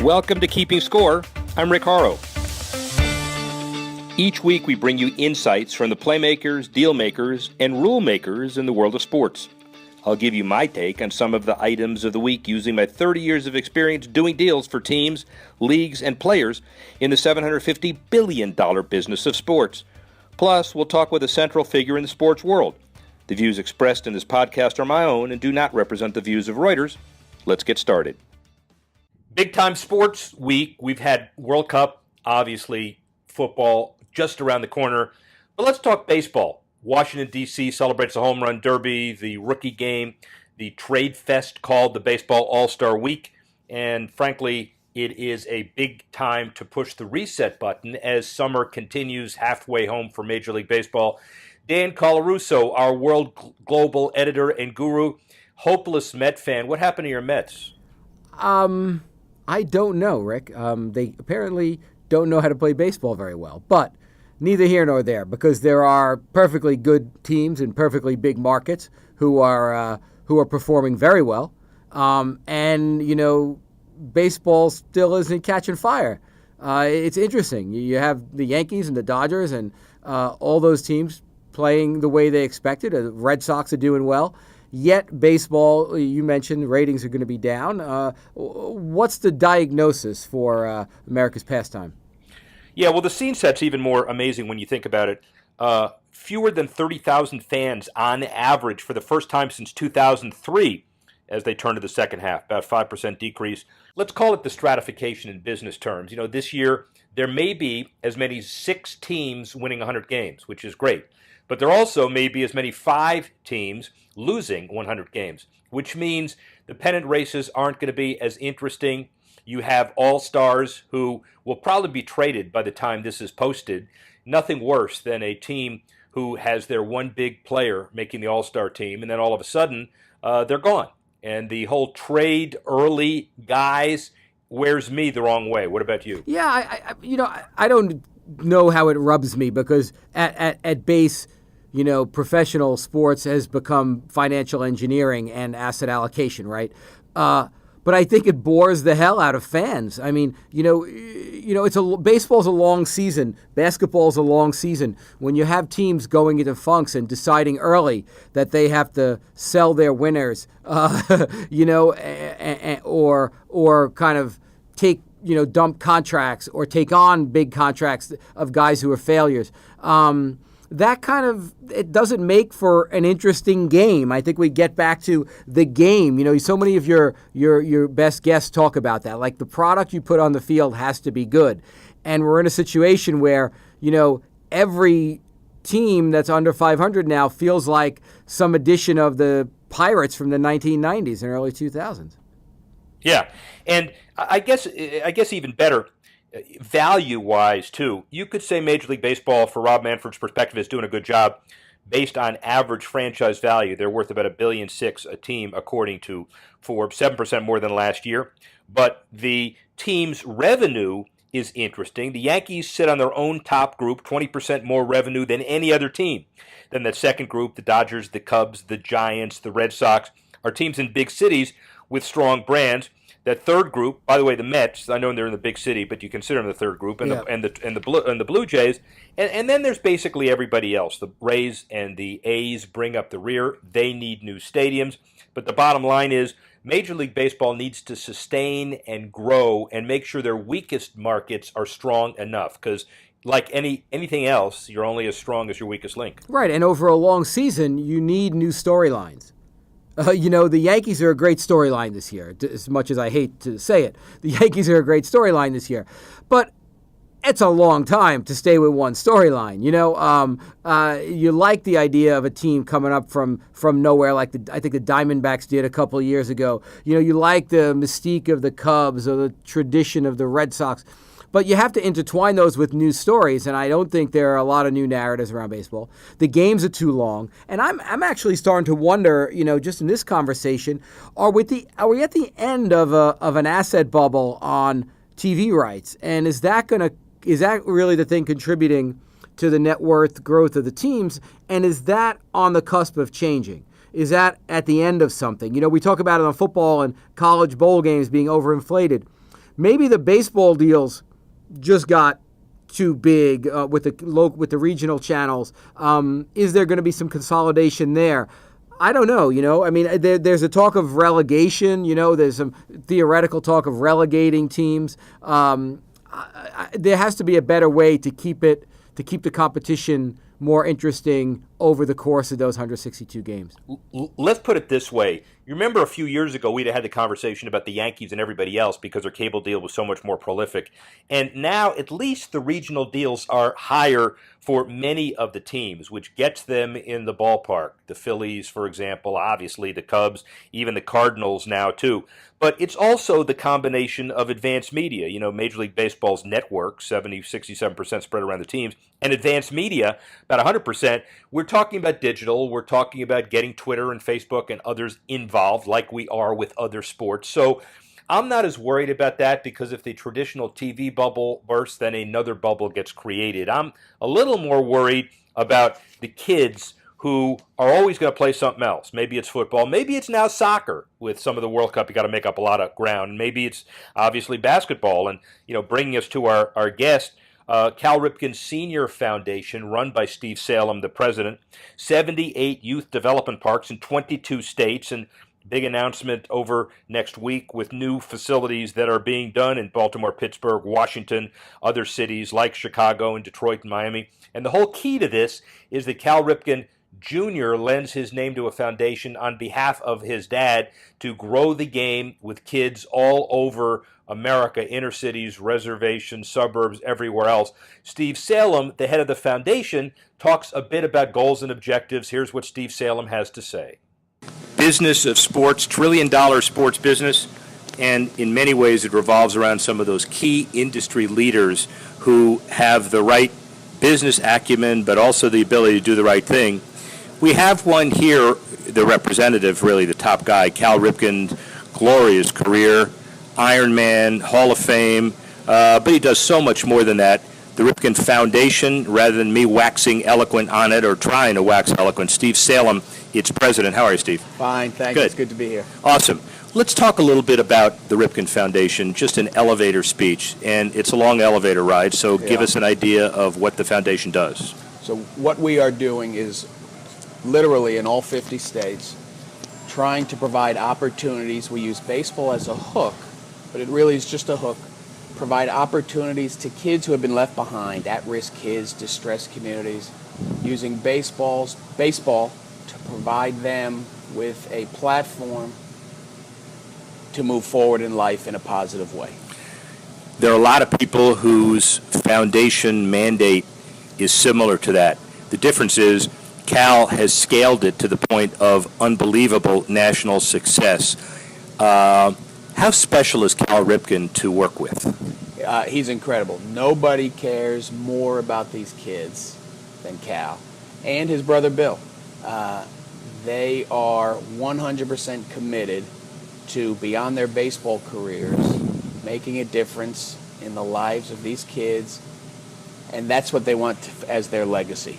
Welcome to Keeping Score. I'm Rick Horrow. Each week we bring you insights from the playmakers, deal makers, and rule makers in the world of sports. I'll give you my take on some of the items of the week using my 30 years of experience doing deals for teams, leagues, and players in the $750 billion business of sports. Plus, we'll talk with a central figure in the sports world. The views expressed in this podcast are my own and do not represent the views of Reuters. Let's get started. Big time sports week. We've had World Cup, obviously, football just around the corner. But let's talk baseball. Washington, D.C. celebrates the Home Run Derby, the rookie game, the trade fest called the Baseball All-Star Week. And frankly, it is a big time to push the reset button as summer continues halfway home for Major League Baseball. Dan Colarusso, our world global editor and guru, hopeless Met fan. What happened to your Mets? I don't know, Rick. They apparently don't know how to play baseball very well. But neither here nor there, because there are perfectly good teams in perfectly big markets who are performing very well. And, you know, baseball still isn't catching fire. It's interesting. You have the Yankees and the Dodgers and all those teams playing the way they expected. The Red Sox are doing well. Yet baseball, you mentioned ratings are going to be down. What's the diagnosis for America's pastime? Yeah, well, the scene set's even more amazing when you think about it. Fewer than 30,000 fans on average for the first time since 2003 as they turn to the second half, about 5% decrease. Let's call it the stratification in business terms. You know, this year there may be as many as 6 teams winning 100 games, which is great. But there also may be as many 5 teams losing 100 games, which means the pennant races aren't going to be as interesting. You have all-stars who will probably be traded by the time this is posted. Nothing worse than a team who has their one big player making the all-star team, and then all of a sudden they're gone. And the whole trade early guys wears me the wrong way. What about you? Yeah, I don't know how it rubs me because at base, you know, professional sports has become financial engineering and asset allocation, right? But I think it bores the hell out of fans. I mean, baseball's a long season. Basketball's a long season. When you have teams going into funks and deciding early that they have to sell their winners, or kind of take, dump contracts or take on big contracts of guys who are failures. That kind of, it doesn't make for an interesting game. I think we get back to the game. You know, so many of your best guests talk about that. Like the product you put on the field has to be good. And we're in a situation where, every team that's under 500 now feels like some edition of the Pirates from the 1990s and early 2000s. Yeah, and I guess even better, value-wise, too, you could say Major League Baseball, for Rob Manfred's perspective, is doing a good job based on average franchise value. They're worth about $1.6 billion a team, according to Forbes, 7% more than last year. But the team's revenue is interesting. The Yankees sit on their own top group, 20% more revenue than any other team. Then the second group, the Dodgers, the Cubs, the Giants, the Red Sox, are teams in big cities with strong brands. That third group, by the way, the Mets, I know they're in the big city, but you consider them the third group, and the Blue Jays, and then there's basically everybody else. The Rays and the A's bring up the rear. They need new stadiums, but the bottom line is Major League Baseball needs to sustain and grow and make sure their weakest markets are strong enough, because like anything else, you're only as strong as your weakest link. Right, and over a long season, you need new storylines. The Yankees are a great storyline this year, as much as I hate to say it. The Yankees are a great storyline this year. But it's a long time to stay with one storyline. You like the idea of a team coming up from nowhere, like I think the Diamondbacks did a couple of years ago. You like the mystique of the Cubs or the tradition of the Red Sox. But you have to intertwine those with new stories, and I don't think there are a lot of new narratives around baseball. The games are too long, and I'm actually starting to wonder, just in this conversation, are we at the end of an asset bubble on TV rights, and is that really the thing contributing to the net worth growth of the teams, and is that on the cusp of changing? Is that at the end of something? We talk about it on football and college bowl games being overinflated. maybe the baseball deals just got too big with the regional channels. Is there going to be some consolidation there? I don't know. I mean, there's a talk of relegation. There's some theoretical talk of relegating teams. There has to be a better way to keep the competition more interesting over the course of those 162 games. Let's put it this way. You remember a few years ago we'd had the conversation about the Yankees and everybody else because their cable deal was so much more prolific. And now at least the regional deals are higher for many of the teams, which gets them in the ballpark. The Phillies, for example, obviously the Cubs, even the Cardinals now too. But it's also the combination of advanced media. Major League Baseball's network, 67% spread around the teams, and advanced media, about 100%. We're talking about digital. We're talking about getting Twitter and Facebook and others involved like we are with other sports. So I'm not as worried about that because if the traditional TV bubble bursts, then another bubble gets created. I'm a little more worried about the kids who are always going to play something else. Maybe it's football. Maybe it's now soccer. With some of the World Cup, you got to make up a lot of ground. Maybe it's obviously basketball. And, bringing us to our guest, Cal Ripken Senior Foundation, run by Steve Salem, the president, 78 youth development parks in 22 states, and big announcement over next week with new facilities that are being done in Baltimore, Pittsburgh, Washington, other cities like Chicago and Detroit and Miami. And the whole key to this is that Cal Ripken Jr. lends his name to a foundation on behalf of his dad to grow the game with kids all over America, inner cities, reservations, suburbs, everywhere else. Steve Salem, the head of the foundation, talks a bit about goals and objectives. Here's what Steve Salem has to say. Business of sports, trillion-dollar sports business, and in many ways it revolves around some of those key industry leaders who have the right business acumen but also the ability to do the right thing. We have one here, the representative, really the top guy, Cal Ripken's glorious career, Ironman, Hall of Fame, but he does so much more than that. The Ripken Foundation, rather than me waxing eloquent on it or trying to wax eloquent, Steve Salem, its president. How are you, Steve? Fine, thanks. Good. It's good to be here. Awesome. Let's talk a little bit about the Ripken Foundation, just an elevator speech, and it's a long elevator ride, so give us an idea of what the foundation does. So what we are doing is literally in all 50 states trying to provide opportunities. We use baseball as a hook, but it really is just a hook. Provide opportunities to kids who have been left behind, at-risk kids, distressed communities, using baseball to provide them with a platform to move forward in life in a positive way. There are a lot of people whose foundation mandate is similar to that. The difference is Cal has scaled it to the point of unbelievable national success. How special is Cal Ripken to work with? He's incredible. Nobody cares more about these kids than Cal and his brother Bill. They are 100% committed to, beyond their baseball careers, making a difference in the lives of these kids, and that's what they want as their legacy.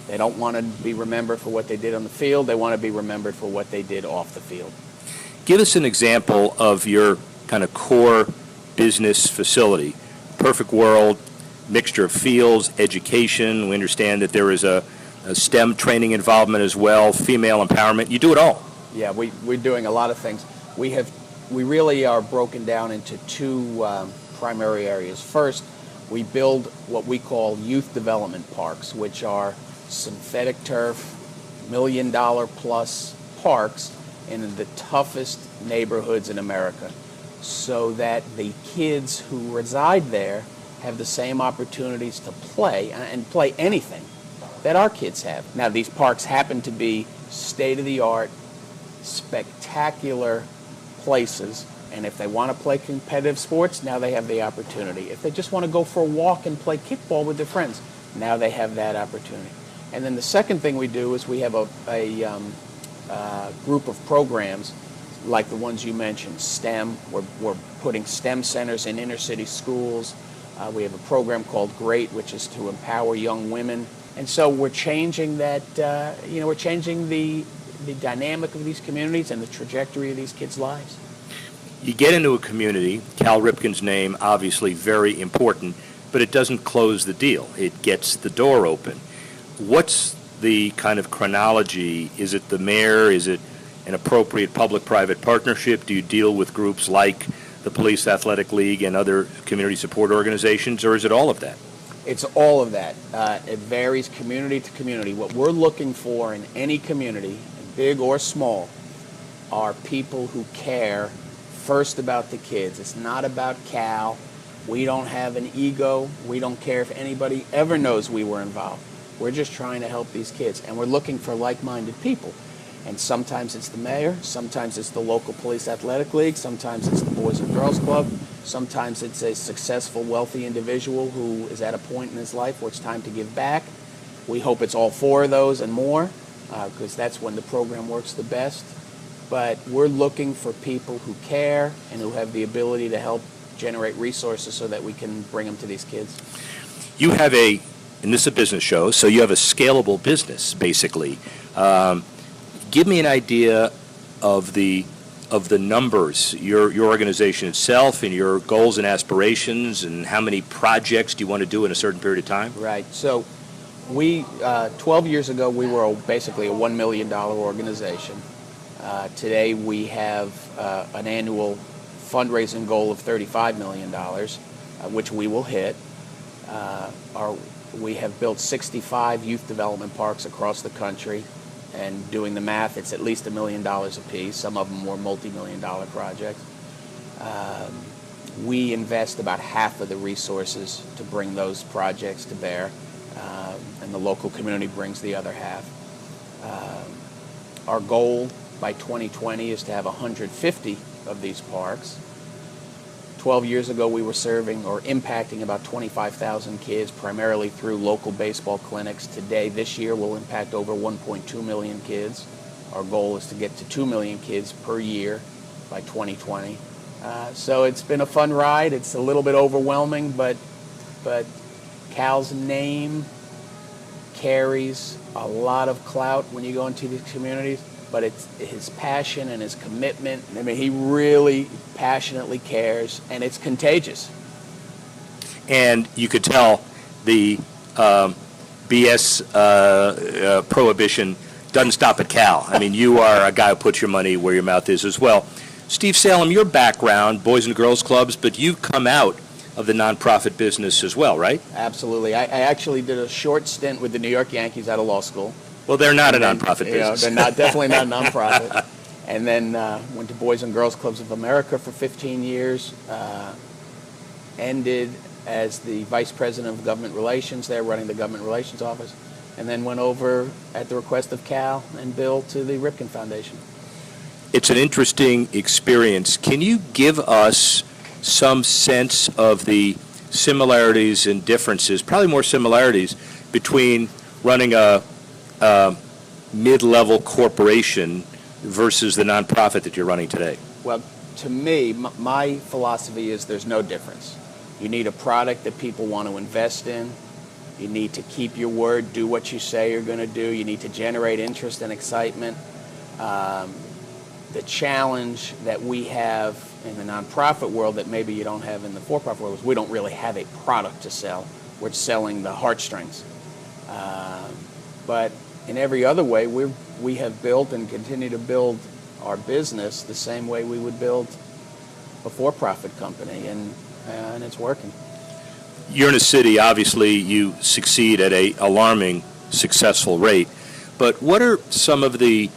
They don't want to be remembered for what they did on the field. They want to be remembered for what they did off the field. Give us an example of your kind of core business facility. Perfect world, mixture of fields, education. We understand that there is a STEM training involvement as well, female empowerment. You do it all. Yeah, we're doing a lot of things. We really are broken down into two primary areas. First, we build what we call youth development parks, which are synthetic turf, $1 million plus parks in the toughest neighborhoods in America, so that the kids who reside there have the same opportunities to play and play anything that our kids have. Now, these parks happen to be state-of-the-art, spectacular places, and if they want to play competitive sports, now they have the opportunity. If they just want to go for a walk and play kickball with their friends, now they have that opportunity. And then the second thing we do is we have a group of programs like the ones you mentioned, STEM. We're putting STEM centers in inner city schools. We have a program called GREAT, which is to empower young women. And so we're changing that, we're changing the dynamic of these communities and the trajectory of these kids' lives. You get into a community, Cal Ripken's name obviously very important, but it doesn't close the deal. It gets the door open. What's the kind of chronology? Is it the mayor? Is it an appropriate public-private partnership? Do you deal with groups like the Police Athletic League and other community support organizations, or is it all of that? It's all of that. It varies community to community. What we're looking for in any community, big or small, are people who care first about the kids. It's not about Cal. We don't have an ego. We don't care if anybody ever knows we were involved. We're just trying to help these kids, and we're looking for like-minded people. And sometimes it's the mayor, sometimes it's the local police athletic league, sometimes it's the Boys and Girls Club, sometimes it's a successful, wealthy individual who is at a point in his life where it's time to give back. We hope it's all four of those and more, because that's when the program works the best. But we're looking for people who care and who have the ability to help generate resources so that we can bring them to these kids. You have and this is a business show, so you have a scalable business, basically. Give me an idea of the numbers, your organization itself, and your goals and aspirations, and how many projects do you want to do in a certain period of time? Right. So we, 12 years ago, we were basically a $1 million organization. Today we have an annual fundraising goal of $35 million, which we will hit. We have built 65 youth development parks across the country. And doing the math, it's at least $1 million apiece. Some of them were multi-million-dollar projects. We invest about half of the resources to bring those projects to bear, and the local community brings the other half. Our goal by 2020 is to have 150 of these parks. 12 years ago, we were serving or impacting about 25,000 kids, primarily through local baseball clinics. Today, this year, we'll impact over 1.2 million kids. Our goal is to get to 2 million kids per year by 2020. So it's been a fun ride. It's a little bit overwhelming, but Cal's name carries a lot of clout when you go into these communities. But it's his passion and his commitment. I mean, he really passionately cares, and it's contagious. And you could tell the BS prohibition doesn't stop at Cal. I mean, you are a guy who puts your money where your mouth is as well. Steve Salem, your background, Boys and Girls Clubs, but you've come out of the nonprofit business as well, right? Absolutely. I actually did a short stint with the New York Yankees out of law school. Well, they're not a nonprofit business. They're definitely not a nonprofit. And then went to Boys and Girls Clubs of America for 15 years. Ended as the vice president of government relations there, running the government relations office. And then went over at the request of Cal and Bill to the Ripken Foundation. It's an interesting experience. Can you give us some sense of the similarities and differences, probably more similarities, between running a mid-level corporation versus the nonprofit that you're running today? Well, to me, my philosophy is there's no difference. You need a product that people want to invest in. You need to keep your word, do what you say you're going to do. You need to generate interest and excitement. The challenge that we have in the nonprofit world that maybe you don't have in the for-profit world is we don't really have a product to sell. We're selling the heartstrings. But in every other way, we have built and continue to build our business the same way we would build a for-profit company, and it's working. You're in a city, obviously you succeed at an alarming successful rate, but what are some of the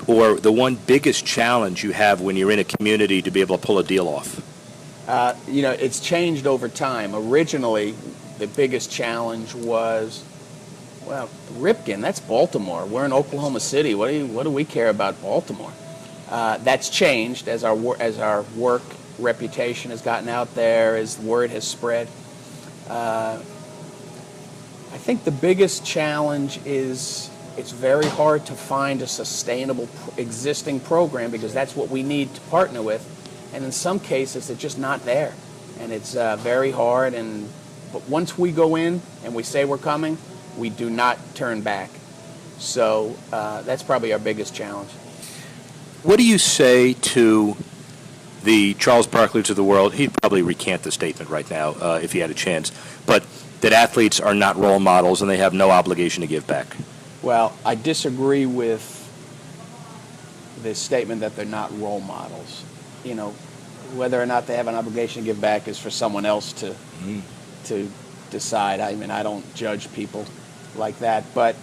one biggest challenge you have when you're in a community to be able to pull a deal off? It's changed over time. Originally, the biggest challenge was, well, Ripken, that's Baltimore. We're in Oklahoma City. What do we care about Baltimore? That's changed as our work reputation has gotten out there, as word has spread. I think the biggest challenge is it's very hard to find a sustainable existing program, because that's what we need to partner with. And in some cases, it's just not there. And it's very hard. But once we go in and we say we're coming, we do not turn back. So that's probably our biggest challenge. What do you say to the Charles Barkleys of the world, he'd probably recant the statement right now if he had a chance, but that athletes are not role models and they have no obligation to give back. Well, I disagree with the statement that they're not role models. You know, whether or not they have an obligation to give back is for someone else to decide. I mean, I don't judge people like that, but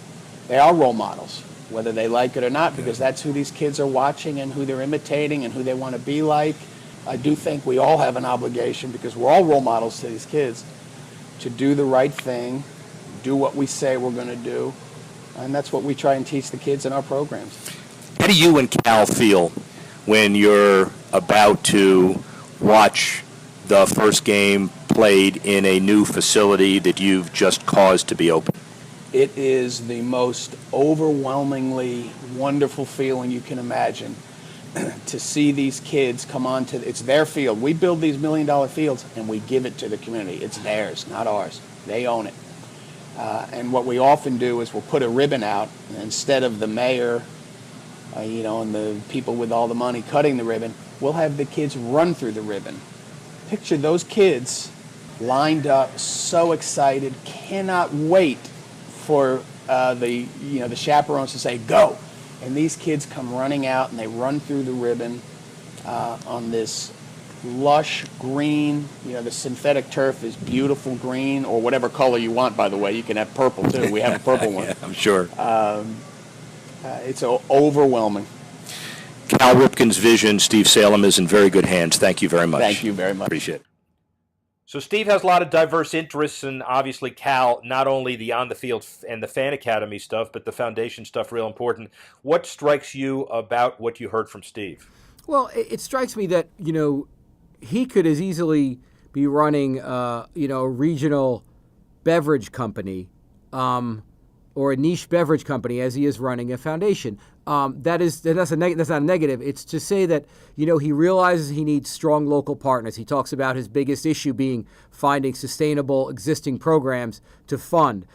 they are role models, whether they like it or not, because that's who these kids are watching and who they're imitating and who they want to be like. I do think we all have an obligation, because we're all role models to these kids, to do the right thing, do what we say we're going to do, and that's what we try and teach the kids in our programs. How do you and Cal feel when you're about to watch the first game played in a new facility that you've just caused to be open? It is the most overwhelmingly wonderful feeling you can imagine to see these kids come on to, it's their field. We build these $1 million fields and we give it to the community. It's theirs, not ours. They own it. And what we often do is we'll put a ribbon out, and instead of the mayor, and the people with all the money cutting the ribbon, we'll have the kids run through the ribbon. Picture those kids lined up, so excited, cannot wait for the chaperones to say, go. And these kids come running out and they run through the ribbon on this lush green. The synthetic turf is beautiful green, or whatever color you want, by the way. You can have purple, too. We have a purple one. Yeah, I'm sure. It's overwhelming. Cal Ripken's vision, Steve Salem, is in very good hands. Thank you very much. Thank you very much. Appreciate it. So Steve has a lot of diverse interests, and obviously Cal, not only the on-the-field and the fan academy stuff, but the foundation stuff, real important. What strikes you about what you heard from Steve? Well, it strikes me that, he could as easily be running, a regional beverage company or a niche beverage company as he is running a foundation. That's not a negative. It's to say that, he realizes he needs strong local partners. He talks about his biggest issue being finding sustainable existing programs to fund.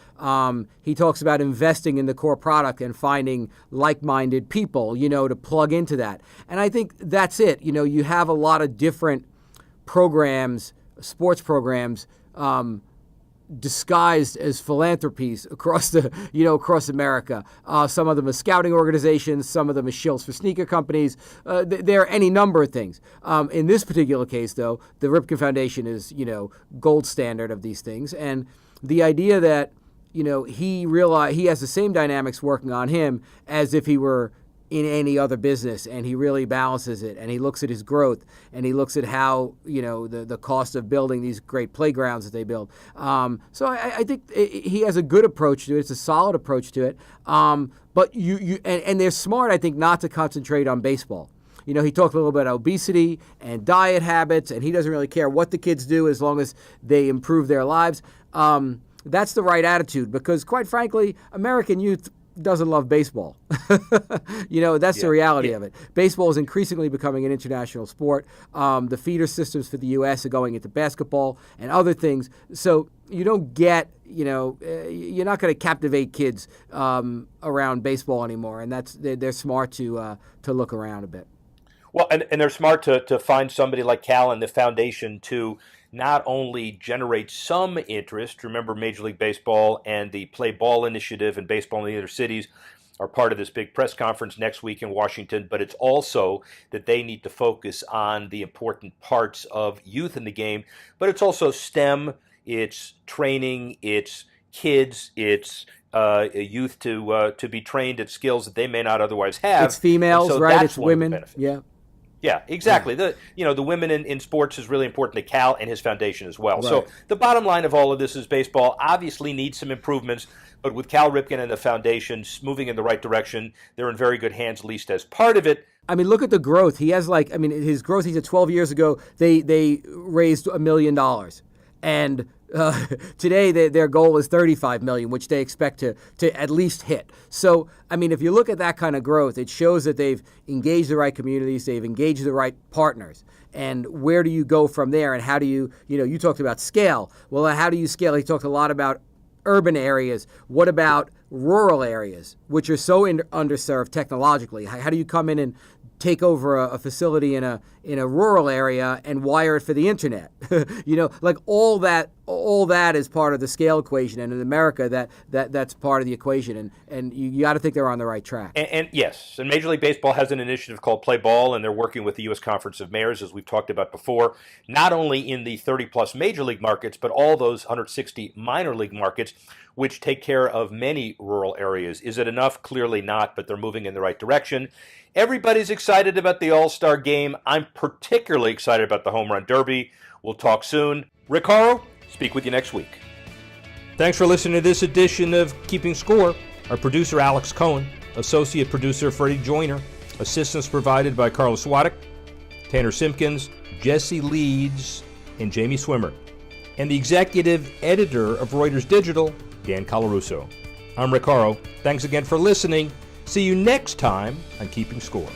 He talks about investing in the core product and finding like-minded people, to plug into that. And I think that's it. You have a lot of different programs, sports programs, disguised as philanthropies across America. Some of them are scouting organizations, some of them are shills for sneaker companies. There are any number of things. In this particular case, though, the Ripken Foundation is, gold standard of these things. And the idea that, he has the same dynamics working on him as if he were in any other business, and he really balances it, and he looks at his growth, and he looks at how, the cost of building these great playgrounds that they build. So I think he has a good approach to it. It's a solid approach to it. But and they're smart, I think, not to concentrate on baseball. He talked a little bit about obesity and diet habits, and he doesn't really care what the kids do as long as they improve their lives. That's the right attitude, because, quite frankly, American youth doesn't love baseball. That's the reality of it. Baseball is increasingly becoming an international sport. The feeder systems for the U.S. are going into basketball and other things. So you don't get, you're not going to captivate kids around baseball anymore. And they're smart to look around a bit. Well, and they're smart to find somebody like Cal and the foundation to not only generate some interest. Remember, Major League Baseball and the Play Ball Initiative and Baseball in the Other Cities are part of this big press conference next week in Washington, but it's also that they need to focus on the important parts of youth in the game. But it's also STEM, it's training, it's kids, it's youth to be trained at skills that they may not otherwise have. It's females, right? It's women. Yeah. Yeah, exactly. Yeah. The women in sports is really important to Cal and his foundation as well. Right. So the bottom line of all of this is baseball obviously needs some improvements, but with Cal Ripken and the foundation moving in the right direction, they're in very good hands, at least as part of it. I mean, look at the growth. He has his growth, he said 12 years ago, they raised $1 million. And today their goal is $35 million, which they expect to at least hit. So, I mean, if you look at that kind of growth, it shows that they've engaged the right communities, they've engaged the right partners. And where do you go from there? And how do you talked about scale. Well, how do you scale? He talked a lot about urban areas. What about rural areas, which are so underserved technologically? How do you come in and take over a facility in a rural area and wire it for the internet. Like all that is part of the scale equation, and in America that's part of the equation, and you got to think they're on the right track. And yes, and Major League Baseball has an initiative called Play Ball, and they're working with the U.S. Conference of Mayors, as we've talked about before, not only in the 30-plus major league markets, but all those 160 minor league markets, which take care of many rural areas. Is it enough? Clearly not, but they're moving in the right direction. Everybody's excited about the All-Star Game. I'm particularly excited about the Home Run Derby. We'll talk soon. Rick Horrow, speak with you next week. Thanks for listening to this edition of Keeping Score. Our producer, Alex Cohen. Associate producer, Freddie Joyner. Assistance provided by Carlos Swadek, Tanner Simpkins, Jesse Leeds, and Jamie Swimmer. And the executive editor of Reuters Digital, Dan Colarusso. I'm Rick Horrow. Thanks again for listening. See you next time on Keeping Score.